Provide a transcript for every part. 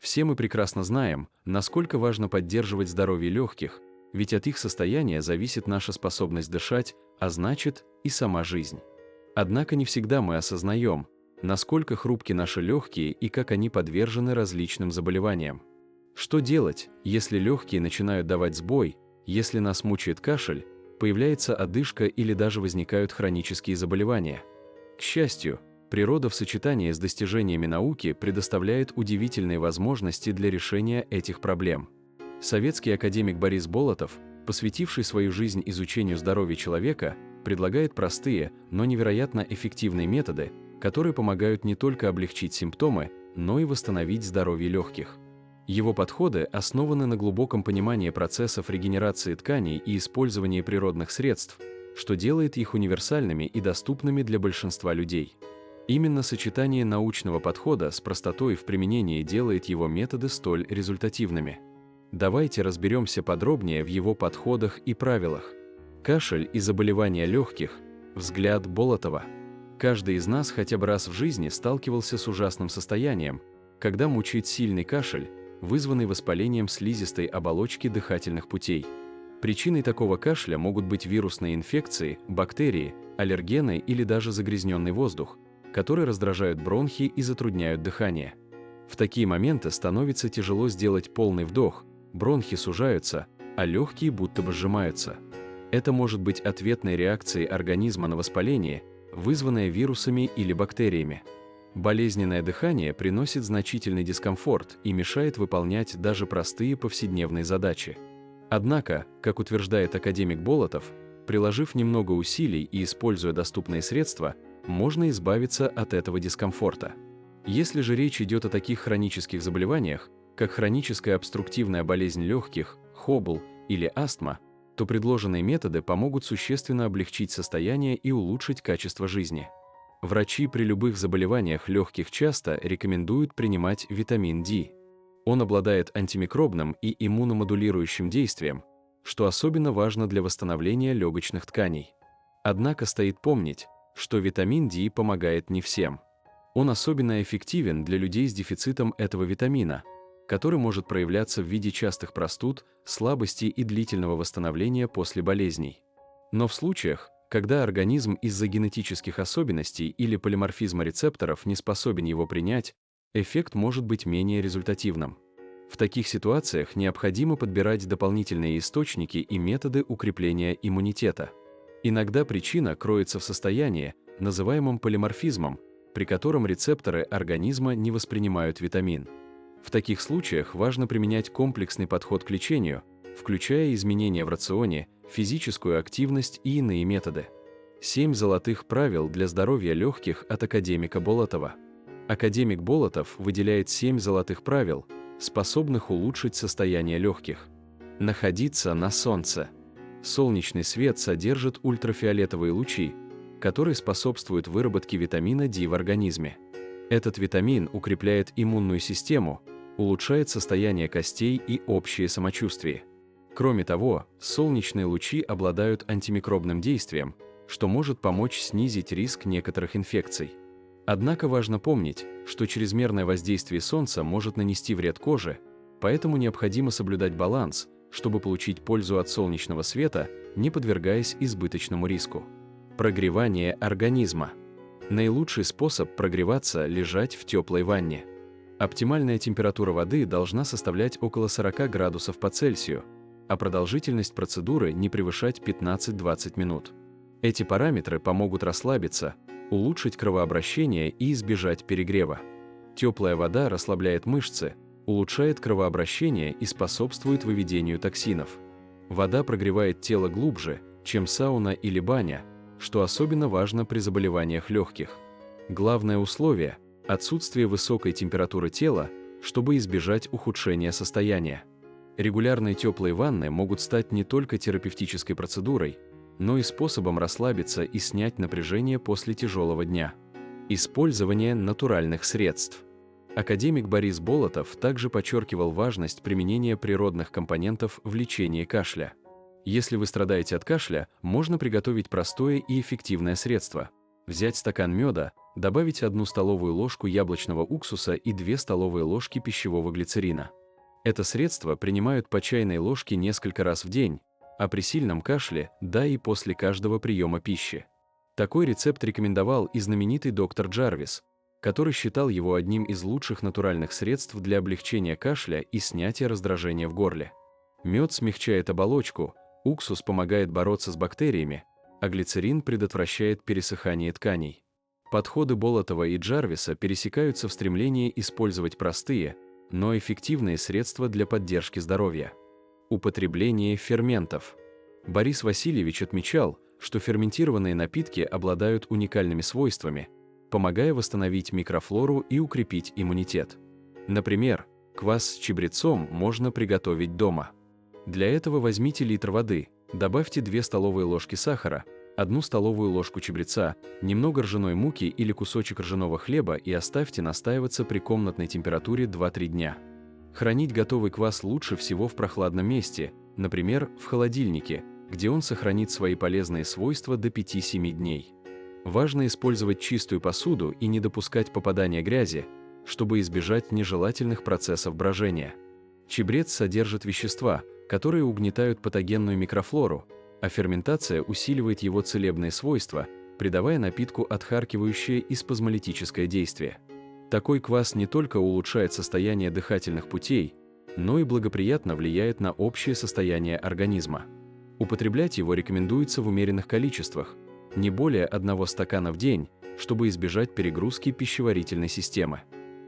Все мы прекрасно знаем, насколько важно поддерживать здоровье легких, ведь от их состояния зависит наша способность дышать, а значит и сама жизнь. Однако не всегда мы осознаем, насколько хрупки наши легкие и как они подвержены различным заболеваниям. Что делать, если легкие начинают давать сбой, если нас мучает кашель, появляется одышка или даже возникают хронические заболевания? К счастью, природа в сочетании с достижениями науки предоставляет удивительные возможности для решения этих проблем. Советский академик Борис Болотов, посвятивший свою жизнь изучению здоровья человека, предлагает простые, но невероятно эффективные методы, которые помогают не только облегчить симптомы, но и восстановить здоровье легких. Его подходы основаны на глубоком понимании процессов регенерации тканей и использовании природных средств, что делает их универсальными и доступными для большинства людей. Именно сочетание научного подхода с простотой в применении делает его методы столь результативными. Давайте разберемся подробнее в его подходах и правилах. Кашель и заболевания легких. Взгляд Болотова. Каждый из нас хотя бы раз в жизни сталкивался с ужасным состоянием, когда мучает сильный кашель, вызванный воспалением слизистой оболочки дыхательных путей. Причиной такого кашля могут быть вирусные инфекции, бактерии, аллергены или даже загрязненный воздух, которые раздражают бронхи и затрудняют дыхание. В такие моменты становится тяжело сделать полный вдох, бронхи сужаются, а легкие будто бы сжимаются. Это может быть ответной реакцией организма на воспаление, вызванное вирусами или бактериями. Болезненное дыхание приносит значительный дискомфорт и мешает выполнять даже простые повседневные задачи. Однако, как утверждает академик Болотов, приложив немного усилий и используя доступные средства, можно избавиться от этого дискомфорта. Если же речь идет о таких хронических заболеваниях, как хроническая обструктивная болезнь легких, хобл или астма, то предложенные методы помогут существенно облегчить состояние и улучшить качество жизни. Врачи при любых заболеваниях легких часто рекомендуют принимать витамин D. Он обладает антимикробным и иммуномодулирующим действием, что особенно важно для восстановления легочных тканей. Однако стоит помнить, что витамин D помогает не всем. Он особенно эффективен для людей с дефицитом этого витамина, который может проявляться в виде частых простуд, слабости и длительного восстановления после болезней. Но в случаях, когда организм из-за генетических особенностей или полиморфизма рецепторов не способен его принять, эффект может быть менее результативным. В таких ситуациях необходимо подбирать дополнительные источники и методы укрепления иммунитета. Иногда причина кроется в состоянии, называемом полиморфизмом, при котором рецепторы организма не воспринимают витамин. В таких случаях важно применять комплексный подход к лечению, включая изменения в рационе, физическую активность и иные методы. 7 золотых правил для здоровья легких от академика Болотова. Академик Болотов выделяет 7 золотых правил, способных улучшить состояние легких. Находиться на солнце. Солнечный свет содержит ультрафиолетовые лучи, которые способствуют выработке витамина D в организме. Этот витамин укрепляет иммунную систему, улучшает состояние костей и общее самочувствие. Кроме того, солнечные лучи обладают антимикробным действием, что может помочь снизить риск некоторых инфекций. Однако важно помнить, что чрезмерное воздействие солнца может нанести вред коже, поэтому необходимо соблюдать баланс, чтобы получить пользу от солнечного света, не подвергаясь избыточному риску. Прогревание организма. Наилучший способ прогреваться – лежать в теплой ванне. Оптимальная температура воды должна составлять около 40 градусов по Цельсию, а продолжительность процедуры не превышать 15-20 минут. Эти параметры помогут расслабиться, улучшить кровообращение и избежать перегрева. Теплая вода расслабляет мышцы, улучшает кровообращение и способствует выведению токсинов. Вода прогревает тело глубже, чем сауна или баня, что особенно важно при заболеваниях легких. Главное условие – отсутствие высокой температуры тела, чтобы избежать ухудшения состояния. Регулярные теплые ванны могут стать не только терапевтической процедурой, но и способом расслабиться и снять напряжение после тяжелого дня. Использование натуральных средств. Академик Борис Болотов также подчеркивал важность применения природных компонентов в лечении кашля. Если вы страдаете от кашля, можно приготовить простое и эффективное средство. Взять стакан меда, Добавить 1 столовую ложку яблочного уксуса и 2 столовые ложки пищевого глицерина. Это средство принимают по чайной ложке несколько раз в день, а при сильном кашле – да и после каждого приема пищи. Такой рецепт рекомендовал и знаменитый доктор Джарвис, который считал его одним из лучших натуральных средств для облегчения кашля и снятия раздражения в горле. Мед смягчает оболочку, уксус помогает бороться с бактериями, а глицерин предотвращает пересыхание тканей. Подходы Болотова и Джарвиса пересекаются в стремлении использовать простые, но эффективные средства для поддержки здоровья. Употребление ферментов. Борис Васильевич отмечал, что ферментированные напитки обладают уникальными свойствами, помогая восстановить микрофлору и укрепить иммунитет. Например, квас с чабрецом можно приготовить дома. Для этого возьмите литр воды, добавьте 2 столовые ложки сахара, 1 столовую ложку чабреца, немного ржаной муки или кусочек ржаного хлеба и оставьте настаиваться при комнатной температуре 2-3 дня. Хранить готовый квас лучше всего в прохладном месте, например, в холодильнике, где он сохранит свои полезные свойства до 5-7 дней. Важно использовать чистую посуду и не допускать попадания грязи, чтобы избежать нежелательных процессов брожения. Чабрец содержит вещества, которые угнетают патогенную микрофлору, а ферментация усиливает его целебные свойства, придавая напитку отхаркивающее и спазмолитическое действие. Такой квас не только улучшает состояние дыхательных путей, но и благоприятно влияет на общее состояние организма. Употреблять его рекомендуется в умеренных количествах, не более 1 стакана в день, чтобы избежать перегрузки пищеварительной системы.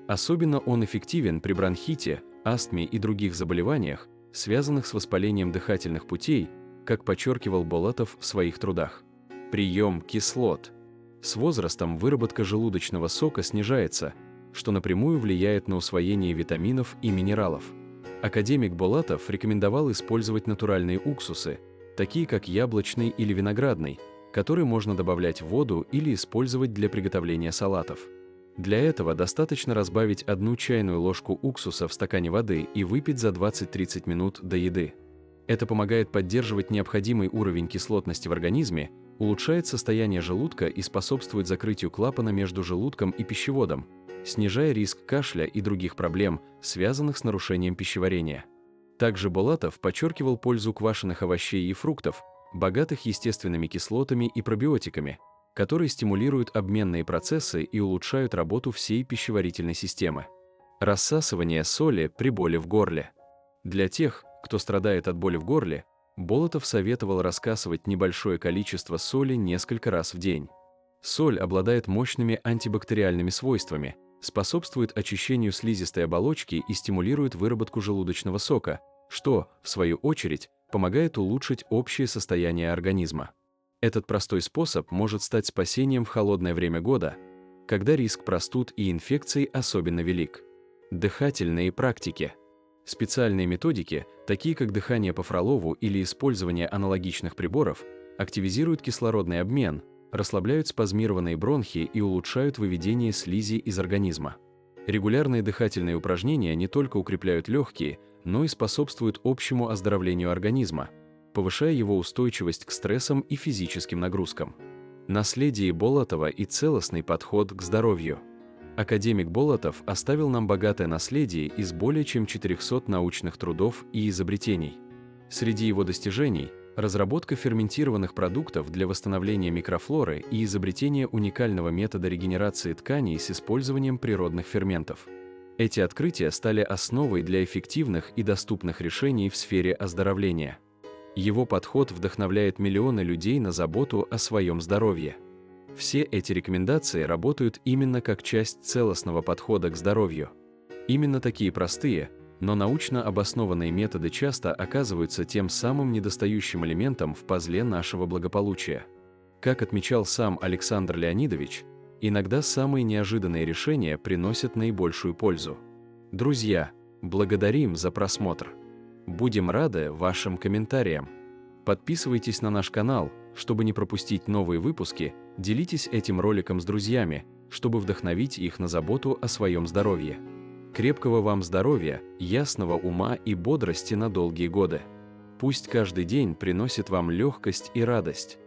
Особенно он эффективен при бронхите, астме и других заболеваниях, связанных с воспалением дыхательных путей, как подчеркивал Болотов в своих трудах. Прием кислот. С возрастом выработка желудочного сока снижается, что напрямую влияет на усвоение витаминов и минералов. Академик Болотов рекомендовал использовать натуральные уксусы, такие как яблочный или виноградный, которые можно добавлять в воду или использовать для приготовления салатов. Для этого достаточно разбавить 1 чайную ложку уксуса в стакане воды и выпить за 20-30 минут до еды. Это помогает поддерживать необходимый уровень кислотности в организме, улучшает состояние желудка и способствует закрытию клапана между желудком и пищеводом, снижая риск кашля и других проблем, связанных с нарушением пищеварения. Также Болотов подчеркивал пользу квашеных овощей и фруктов, богатых естественными кислотами и пробиотиками, которые стимулируют обменные процессы и улучшают работу всей пищеварительной системы. Рассасывание соли при боли в горле. Для тех, кто страдает от боли в горле, Болотов советовал раскасывать небольшое количество соли несколько раз в день. Соль обладает мощными антибактериальными свойствами, способствует очищению слизистой оболочки и стимулирует выработку желудочного сока, что, в свою очередь, помогает улучшить общее состояние организма. Этот простой способ может стать спасением в холодное время года, когда риск простуд и инфекций особенно велик. Дыхательные практики. Специальные методики, такие как дыхание по Фролову или использование аналогичных приборов, активизируют кислородный обмен, расслабляют спазмированные бронхи и улучшают выведение слизи из организма. Регулярные дыхательные упражнения не только укрепляют легкие, но и способствуют общему оздоровлению организма, повышая его устойчивость к стрессам и физическим нагрузкам. Наследие Болотова и целостный подход к здоровью. Академик Болотов оставил нам богатое наследие из более чем 400 научных трудов и изобретений. Среди его достижений – разработка ферментированных продуктов для восстановления микрофлоры и изобретение уникального метода регенерации тканей с использованием природных ферментов. Эти открытия стали основой для эффективных и доступных решений в сфере оздоровления. Его подход вдохновляет миллионы людей на заботу о своем здоровье. Все эти рекомендации работают именно как часть целостного подхода к здоровью. Именно такие простые, но научно обоснованные методы часто оказываются тем самым недостающим элементом в пазле нашего благополучия. Как отмечал сам Александр Леонидович, иногда самые неожиданные решения приносят наибольшую пользу. Друзья, благодарим за просмотр. Будем рады вашим комментариям. Подписывайтесь на наш канал, чтобы не пропустить новые выпуски, делитесь этим роликом с друзьями, чтобы вдохновить их на заботу о своем здоровье. Крепкого вам здоровья, ясного ума и бодрости на долгие годы. Пусть каждый день приносит вам легкость и радость.